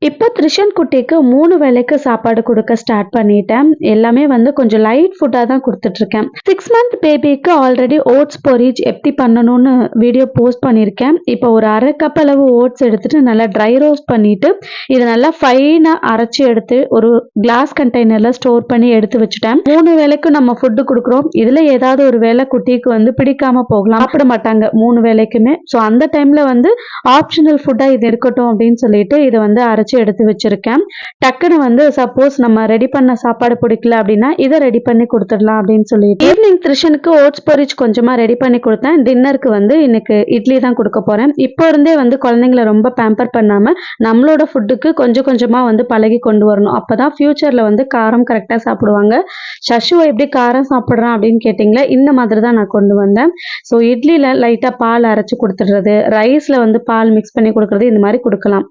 இப்போ த்ரிஷன் குட்டிக்கு 3 வேளைக்கு சாப்பாடு குடுக்க ஸ்டார்ட் பண்ணிட்டேன். எல்லாமே வந்து கொஞ்சம் லைட் ஃபுட்டா தான் குடுத்துட்டுருக்கேன். 6 மந்த் பேபிக்கு ஆல்ரெடி ஓட்ஸ் பொரிஜ் எப்படி பண்ணணும்னு வீடியோ போஸ்ட் பண்ணியிருக்கேன். இப்போ ஒரு 1/2 கப் அளவு ஓட்ஸ் எடுத்துட்டு நல்லா ட்ரை ரோஸ்ட் பண்ணிட்டு, இத நல்லா ஃபைனா அரைச்சு எடுத்து ஒரு கிளாஸ் கண்டெய்னர்ல ஸ்டோர் பண்ணி எடுத்து வச்சுட்டேன். 3 வேளைக்கும் நம்ம ஃபுட் குடுக்குறோம். இதுல ஏதாவது ஒரு வேளை குட்டிக்கு வந்து பிடிக்காம போகலாம். சாப்பிட மாட்டாங்க 3 வேளைக்குமே. ஸோ அந்த டைம்ல வந்து ஆப்ஷனல் ஃபுட்டா இது இருக்கட்டும் அப்படின்னு சொல்லிட்டு இத வந்து அரைச்சு எடுத்து வச்சிருக்கேன். டக்குன்னு வந்து சப்போஸ் நம்ம ரெடி பண்ண சாப்பாடு பிடிக்கல அப்படின்னா இதை ரெடி பண்ணி கொடுத்துடலாம் அப்படின்னு சொல்லிட்டு ஈவினிங் த்ரிஷனுக்கு ஓட்ஸ் பொரிச் கொஞ்சமா ரெடி பண்ணி கொடுத்தேன். டின்னருக்கு வந்து இன்னைக்கு இட்லி தான் கொடுக்க போறேன். இப்போ இருந்தே வந்து குழந்தைங்களை ரொம்ப பேம்பர் பண்ணாம நம்மளோட ஃபுட்டுக்கு கொஞ்சம் கொஞ்சமா வந்து பழகி கொண்டு வரணும். அப்பதான் ஃபியூச்சர்ல வந்து காரம் கரெக்டா சாப்பிடுவாங்க. சஷுவை எப்படி காரம் சாப்பிடுறான் அப்படின்னு கேட்டீங்களா, இந்த மாதிரி தான் நான் கொண்டு வந்தேன். ஸோ இட்லியில லைட்டா பால் அரைச்சு கொடுத்துடுறது, ரைஸ்ல வந்து பால் மிக்ஸ் பண்ணி கொடுக்கறது, இந்த மாதிரி கொடுக்கலாம்.